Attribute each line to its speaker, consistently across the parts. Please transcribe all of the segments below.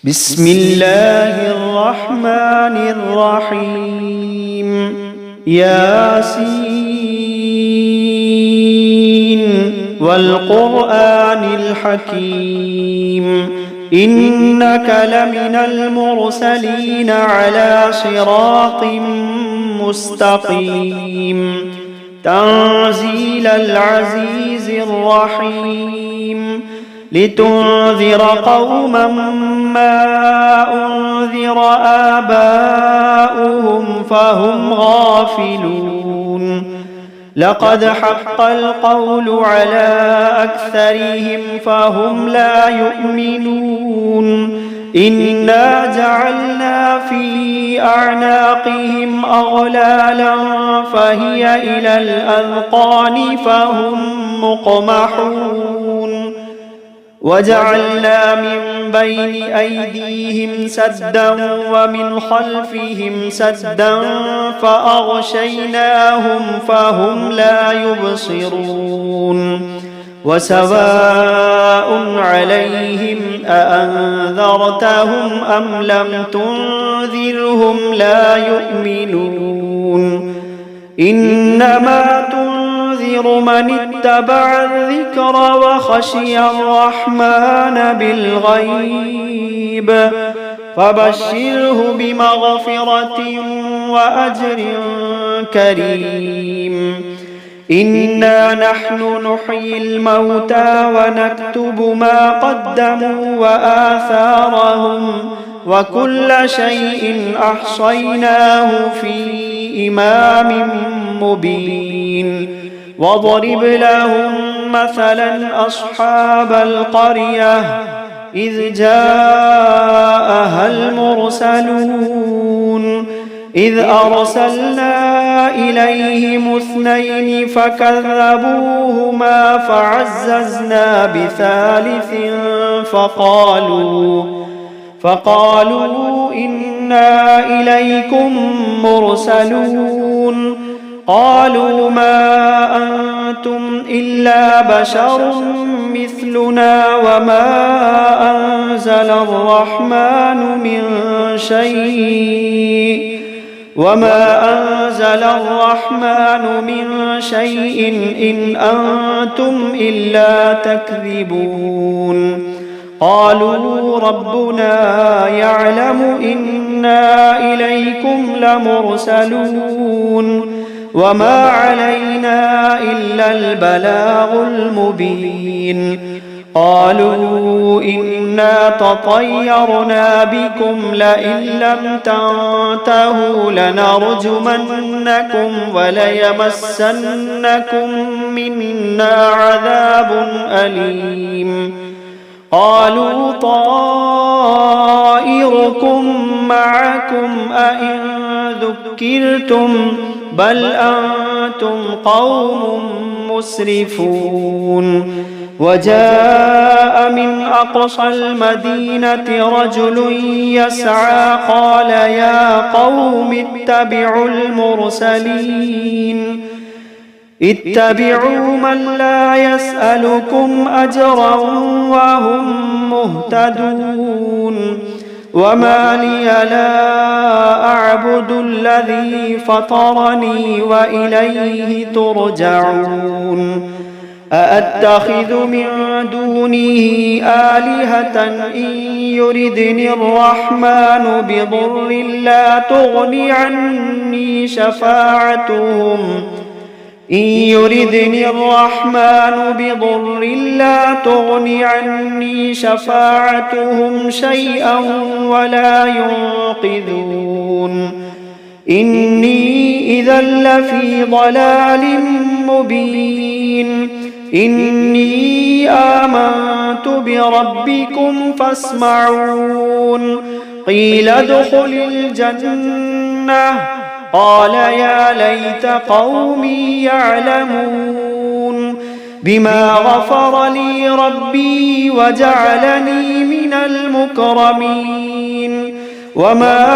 Speaker 1: بسم الله الرحمن الرحيم ياسين والقرآن الحكيم إنك لمن المرسلين على صراط مستقيم تنزيل العزيز الرحيم لتنذر قوما ما أنذر آباؤهم فهم غافلون لقد حق القول على أكثرهم فهم لا يؤمنون إنا جعلنا في أعناقهم أغلالا فهي إلى الأذقان فهم مقمحون وجعلنا من بين أيديهم سدا ومن خلفهم سدا فأغشيناهم فهم لا يبصرون وسواء عليهم أأنذرتهم أم لم تنذرهم لا يؤمنون إنما تنذر من اتبع الذكر وخشي الرحمن بالغيب فبشره بمغفرة وأجر كريم إنا نحن نحيي الموتى ونكتب ما قدموا وآثارهم وكل شيء أحصيناه في إمام مبين واضرب لهم مثلا أصحاب القرية إذ جاءها المرسلون إذ أرسلنا إليهم اثنين فكذبوهما فعززنا بثالث فقالوا إنا إليكم مرسلون قالوا ما أنتم إلا بشر مثلنا وما أنزل الرحمن من شيء إن أنتم إلا تكذبون قالوا ربنا يعلم إنا إليكم لمرسلون وما علينا إلا البلاغ المبين قالوا إنا تطيرنا بكم لئن لم تنتهوا لنرجمنكم وليمسنكم منا عذاب أليم قالوا طائركم معكم أئن ذكرتم بل أنتم قوم مسرفون وجاء من أقصى المدينة رجل يسعى قال يا قوم اتبعوا من لا يسألكم أجرا وهم مهتدون وما لي لا أعبد الذي فطرني وإليه ترجعون أأتخذ من دونه آلهة إن يردني الرحمن بضر لا تغني عني شفاعتهم شيئا ولا ينقذون إني إذا لفي ضلال مبين إني آمنت بربكم فاسمعون قيل ادخل الجنة قال يا ليت قومي يعلمون بما غفر لي ربي وجعلني من المكرمين وما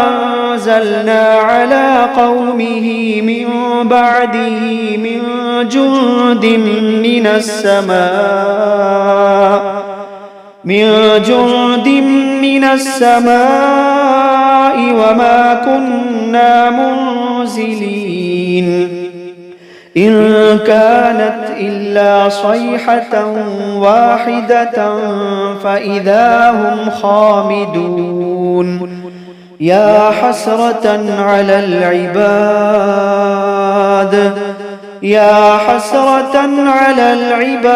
Speaker 1: أنزلنا على قومه من بعده من جند من من السماء وما كنا منزلين إن كانت إلا صيحة واحدة فإذا هم خامدون يا حسرة على العباد يا حسرة على العباد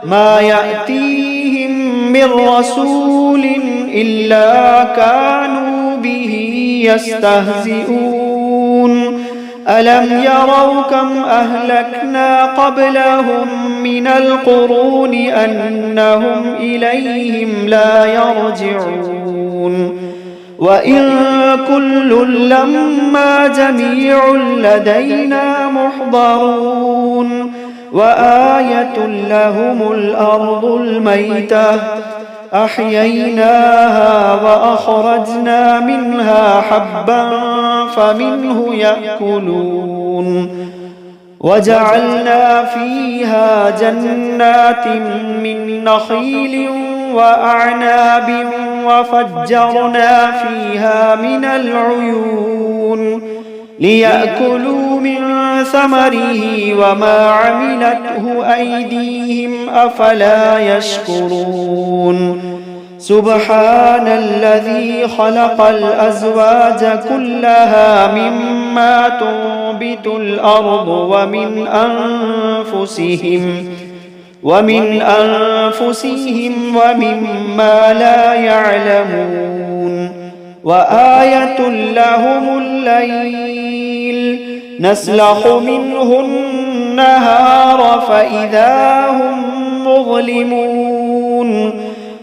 Speaker 1: ما يأتيهم من رسول إلا كانوا به يستهزئون ألم يروا كم أهلكنا قبلهم من القرون أنهم إليهم لا يرجعون وإن كل لما جميع لدينا محضرون وآية لهم الأرض الميتة أحييناها وأخرجنا منها حبا فمنه يأكلون وجعلنا فيها جنات من نخيل وأعناب وفجرنا فيها من العيون ليأكلوا من ثمره وما عملته أيديهم أفلا يشكرون سبحان الذي خلق الأزواج كلها مما تنبت الأرض ومن أنفسهم ومما لا يعلمون وآية لهم الليل نسلخ منه النهار فإذا هم مظلمون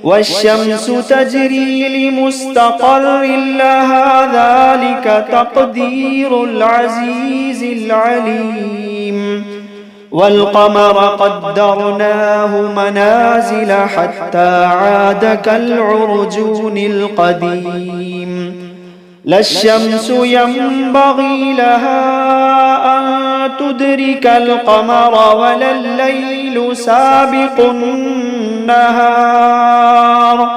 Speaker 1: والشمس تجري لمستقر لها ذلك تقدير العزيز العليم والقمر قدرناه منازل حتى عاد كالعرجون القديم لا الشمس ينبغي لها أن تدرك القمر ولا الليل سابق النهار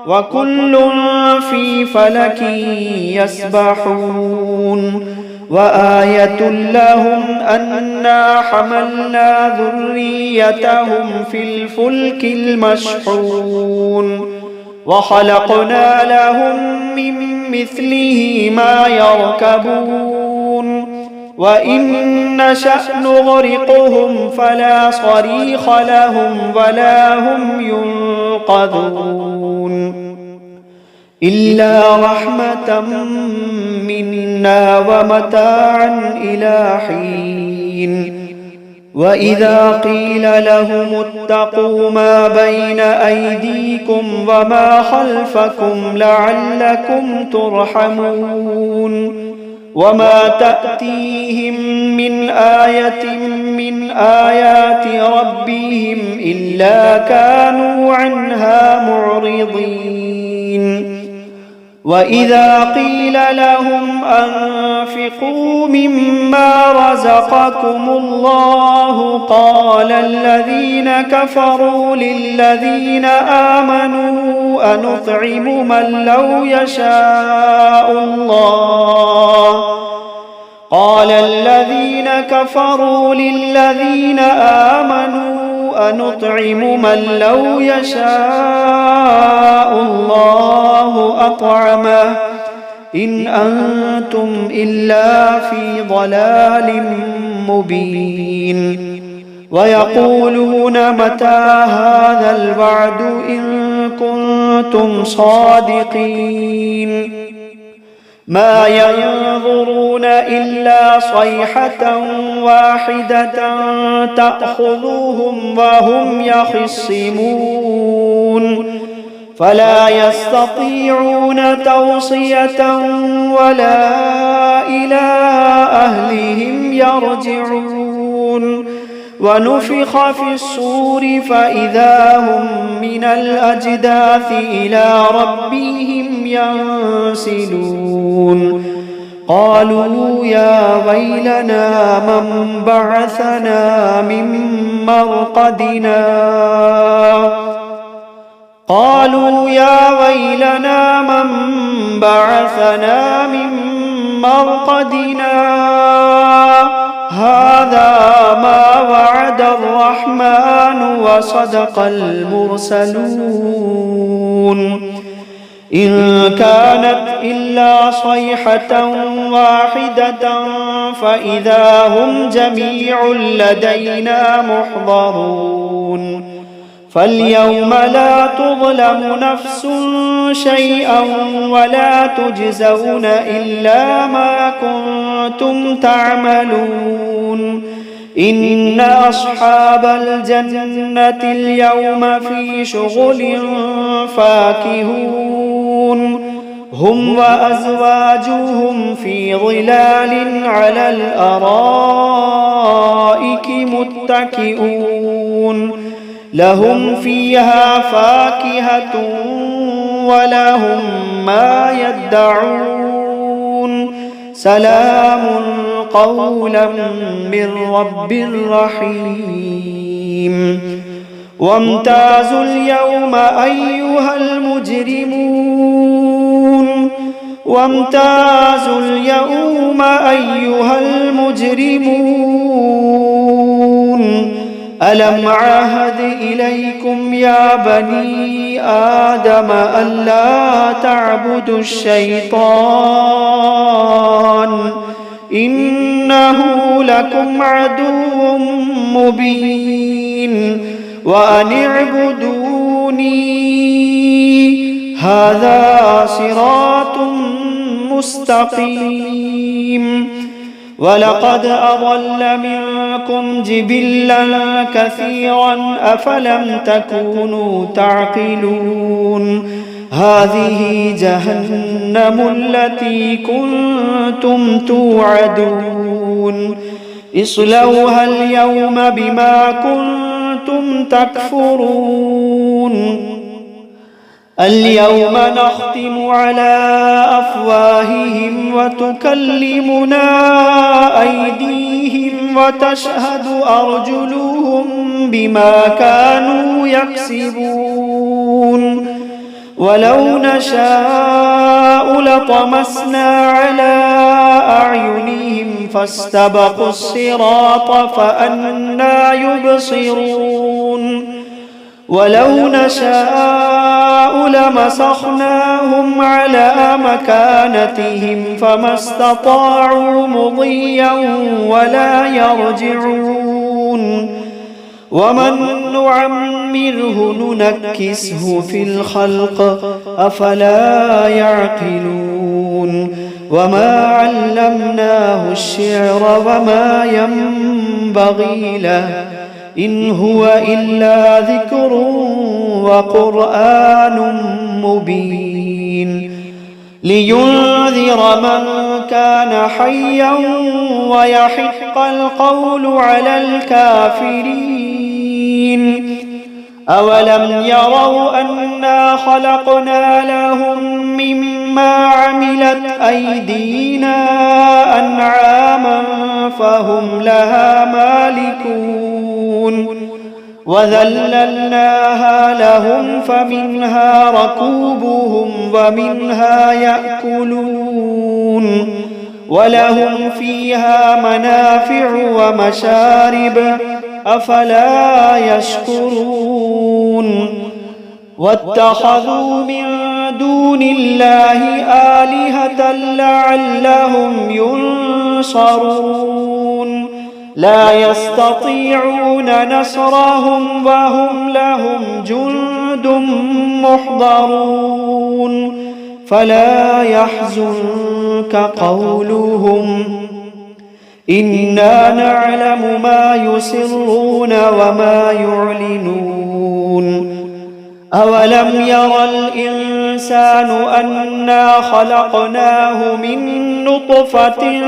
Speaker 1: وكل في فلك يسبحون وآية لهم أنا حملنا ذريتهم في الفلك المشحون وخلقنا لهم من مثله ما يركبون وإن نشأ نغرقهم فلا صريخ لهم ولا هم ينقذون إلا رحمة منا ومتاعا إلى حين وإذا قيل لهم اتقوا ما بين أيديكم وما خلفكم لعلكم ترحمون وما تأتيهم من آية من آيات ربهم إلا كانوا عنها معرضين وإذا قيل لهم أنفقوا مما رزقكم الله قال الذين كفروا للذين آمنوا أنطعم من لو يشاء الله قال الذين كفروا للذين آمنوا أنطعم من لو يشاء الله أطعمه إن أنتم إلا في ضلال مبين ويقولون متى هذا الوعد إن كنتم صادقين ما ينظرون إلا صيحة واحدة تأخذهم وهم يخصمون فلا يستطيعون توصية ولا إلى أهلهم يرجعون ونفخ في الصور فإذا هم من الأجداث إلى ربهم ينسلون قالوا يا ويلنا من بعثنا من مرقدنا قالوا يا ويلنا من بعثنا من مرقدنا هذا ما وعد الرحمن وصدق المرسلون إن كانت إلا صيحة واحدة فإذا هم جميع لدينا محضرون فاليوم لا تظلم نفس شيئا ولا تجزون إلا ما كنتم تعملون إن أصحاب الجنة اليوم في شغل فاكهون هم وأزواجهم في ظلال على الأرائك متكئون لهم فيها فاكهة ولهم ما يدعون سلام قولا من رب رحيم وامتازوا اليوم أيها المجرمون وامتازوا اليوم أيها المجرمون ألم عهد إليكم يا بني آدم ألا تعبدوا الشيطان إنه لكم عدو مبين وأن اعبدوني هذا صراط مستقيم ولقد أضل منكم جبلا كثيرا أفلم تكونوا تعقلون هذه جهنم التي كنتم توعدون اصلوها اليوم بما كنتم تكفرون اليوم نختم على أفواههم وتكلمنا أيديهم وتشهد أرجلهم بما كانوا يكسبون ولو نشاء لطمسنا على أعينهم فاستبقوا الصراط فأنى يبصرون ولو نشاء لمسخناهم على مكانتهم فما استطاعوا مضيا ولا يرجعون ومن نعمره ننكسه في الخلق أفلا يعقلون وما علمناه الشعر وما ينبغي له إن هو إلا ذكر وقرآن مبين لينذر من كان حيا ويحق القول على الكافرين أولم يروا أنا خلقنا لهم مما عملت أيدينا أنعاما فهم لها مالكون وذللناها لهم فمنها ركوبهم ومنها يأكلون ولهم فيها منافع ومشارب أفلا يشكرون واتخذوا من دون الله آلهة لعلهم ينصرون لا يستطيعون نصرهم وهم لهم جند محضرون فلا يحزنك قولهم إنا نعلم ما يسرون وما يعلنون أولم ير الإنسان أنا خلقناه من نطفة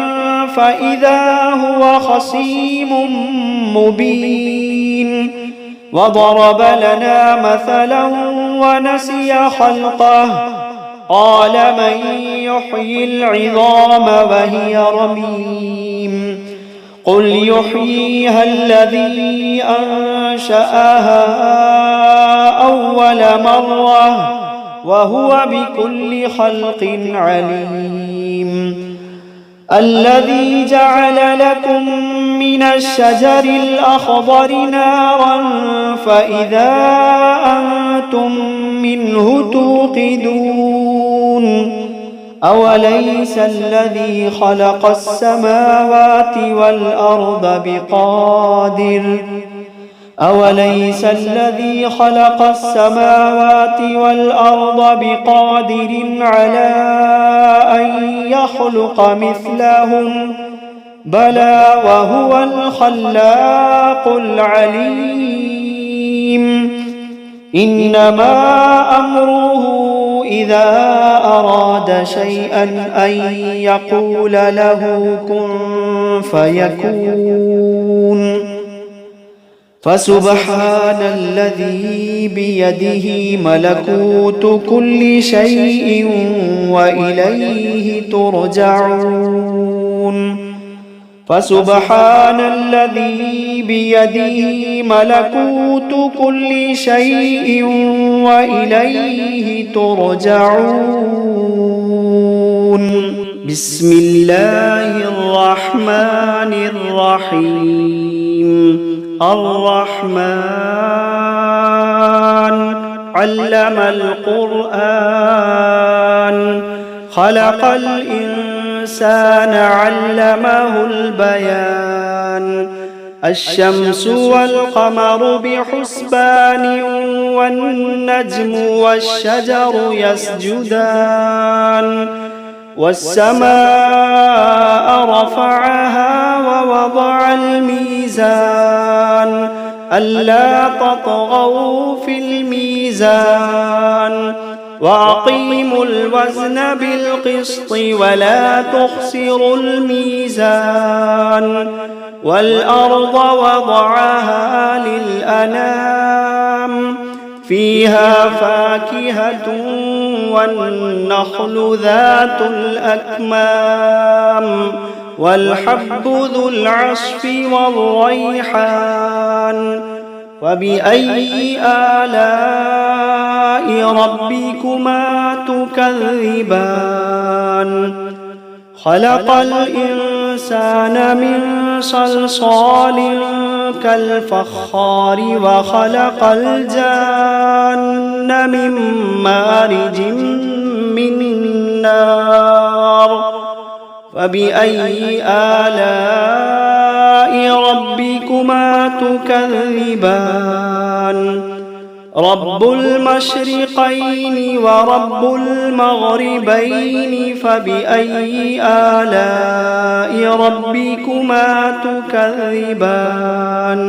Speaker 1: فإذا هو خصيم مبين وضرب لنا مثلا ونسي خلقه قال من يحيي العظام وهي رميم قل يحييها الذي أنشأها أول مرة وهو بكل خلق عليم. الذي جعل لكم من الشجر الأخضر نارا فإذا أنتم منه توقدون. أوليس الذي خلق السماوات والأرض بقادر على أن يخلق مثلهم؟ بلى وهو الخلاق العليم. إنما أمره إذا أراد شيئا أن يقول له كن فيكون. فسبحان الذي بيده ملكوت كل شيء وإليه ترجعون. فسبحان الذي بيده ملكوت كل شيء وإليه ترجعون. بسم الله الرحمن الرحيم. الرحمن علم القرآن خلق الإنسان علمه البيان. الشمس والقمر بحسبان والنجم والشجر يسجدان. والسماء رفعها ووضع الميزان ألا تطغوا في الميزان وأقيموا الوزن بالقسط ولا تخسروا الميزان. والأرض وضعها للأنام فيها فاكهة والنخل ذات الأكمام والحب ذو العصف والريحان. فبأي آلاء ربكما تكذبان؟ خلق الإنسان من صلصال كالفخار وخلق الجان من مارج من نار. فبأي آلاء ربكما تكذبان؟ رب المشرقين ورب المغربين فبأي آلاء ربكما تكذبان؟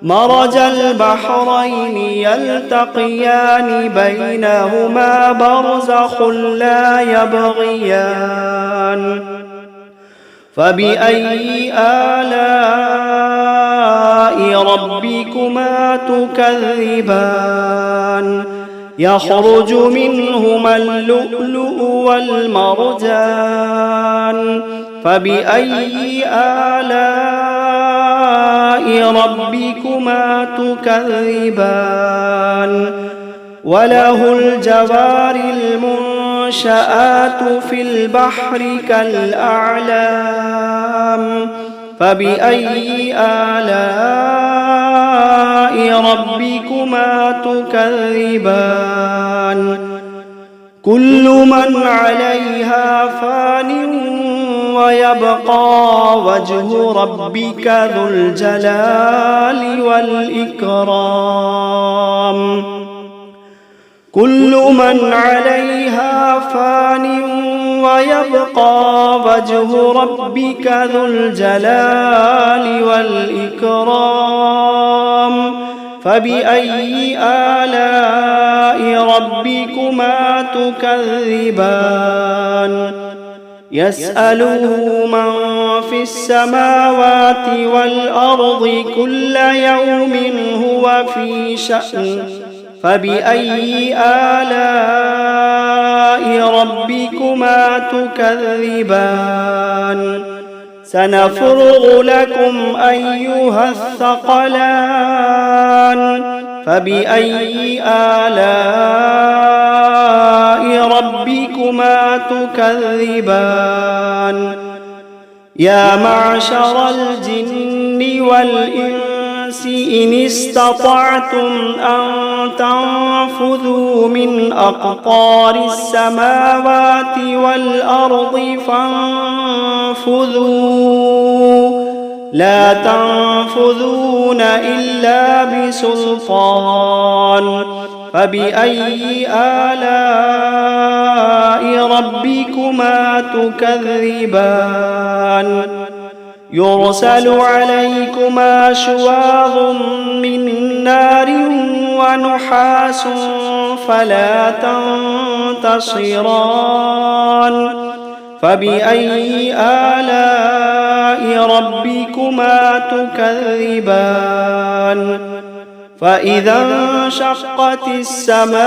Speaker 1: مرج البحرين يلتقيان بينهما برزخ لا يبغيان. فبأي آلاء ربكما تكذبان؟ يخرج منهما اللؤلؤ والمرجان. فبأي آلاء ربكما تكذبان؟ وله الجوار المنشآت في البحر كالأعلام. فبأي آلاء ربكما تكذبان؟ كل من عليها فان ويبقى وجه ربك ذو الجلال والإكرام. كل من عليها فان ويبقى وجه ربك ذو الجلال والإكرام. فبأي آلاء ربكما تكذبان؟ يسأله من في السماوات والأرض كل يوم هو في شأن. فبأي آلاء ربكما تكذبان؟ سنفرغ لكم أيها الثقلان فبأي آلاء ربكما تكذبان يا معشر الجن والإنس إن استطعتم أن تنفذوا من أقطار السماوات والأرض فانفذوا لا تنفذون إلا بسلطان فبأي آلاء ربكما تكذبان يرسل عليكما شواظ من نار ونحاس فلا تنتصران فبأي آلاء ربكما تكذبان فإذا انشقت السماء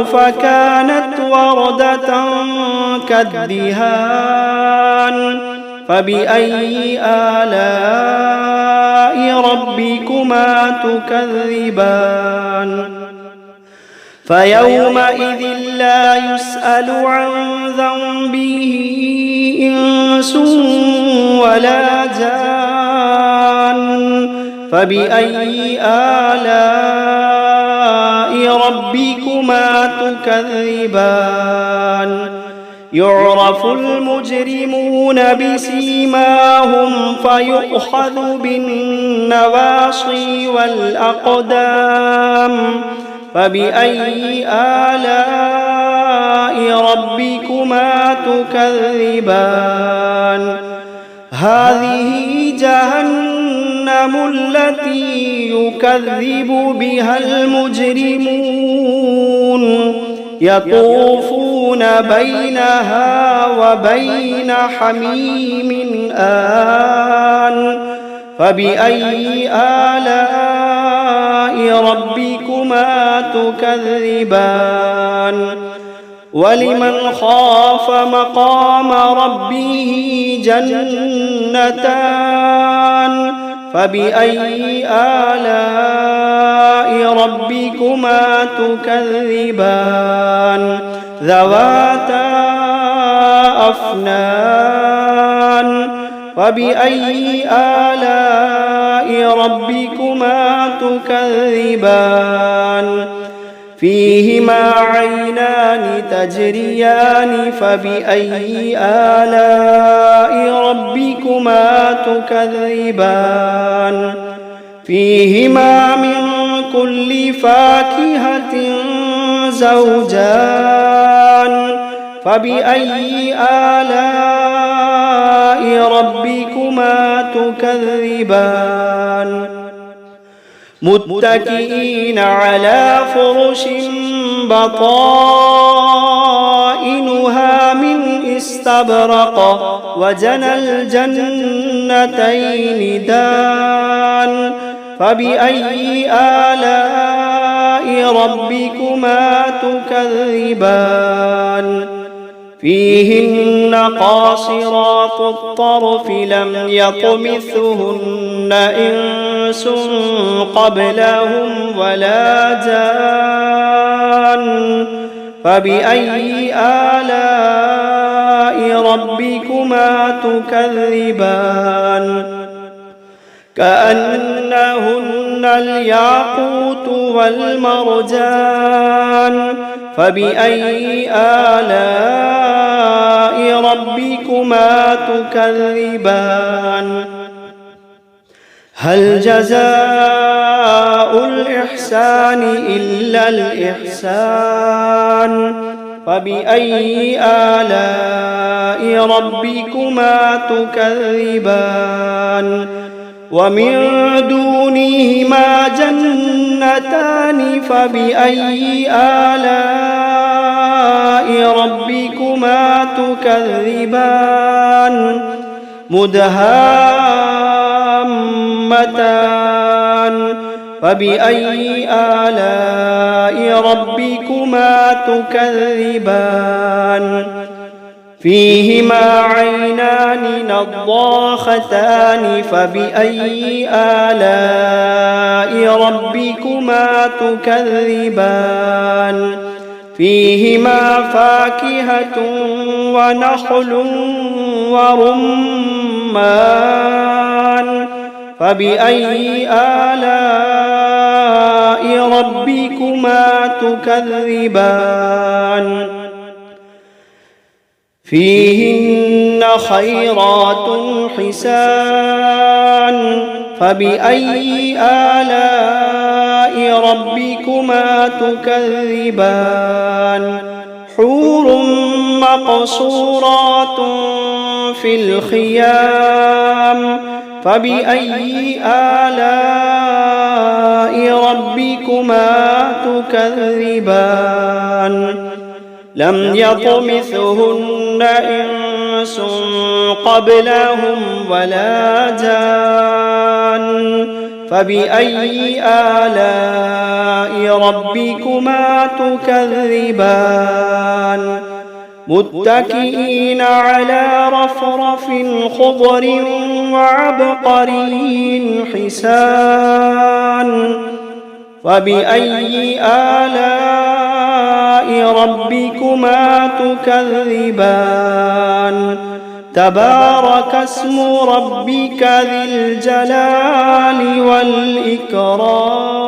Speaker 1: فكانت وردة كالدهان فبأي آلاء ربكما تكذبان فيومئذ لا يسأل عن ذنبه إنس ولا جان فبأي آلاء ربكما تكذبان يعرف المجرمون بسيماهم فيؤخذ بالنواصي والأقدام فبأي آلاء ربكما تكذبان هذه جهنم التي يكذب بها المجرمون يطوفون بينها وبين حميم آن فبأي آلاء ربكما تكذبان ولمن خاف مقام ربه جنتان فبأي آلاء ربكما تكذبان ذواتا أفنان فبأي آلاء ربكما تكذبان فيهما عينان تجريان فبأي آلاء ربكما تكذبان فيهما من كل فاكهة زوجان فبأي آلاء ربكما تكذبان متكئين على فرش بطائنها من استبرق وجنى الجنتين دان فبأي آلاء ربكما تكذبان فيهن قاصرات الطرف لم يطمثهن إنس قبلهم ولا جان فبأي آلاء ربكما تكذبان كأنهن الياقوت والمرجان فبأي آلاء ربكما تكذبان هل جزاء الإحسان إلا الإحسان فبأي آلاء ربكما تكذبان ومن دونهما جنتان فبأي آلاء ربكما تكذبان مدهامتان فبأي آلاء ربكما تكذبان فيهما عينان نضاختان فبأي آلاء ربكما تكذبان فيهما فاكهة ونخل ورمان فبأي آلاء ربكما تكذبان فيهن خيرات حسان فبأي آلاء ربكما تكذبان حور مقصورات في الخيام فبأي آلاء ربكما تكذبان لم يطمثهن إنس قبلهم ولا جان فبأي آلاء ربكما تكذبان متكئين على رفرف خضر وعبقري حسان فبأي آلاء ربكما تكذبان تبارك اسم ربك ذي الجلال والإكرام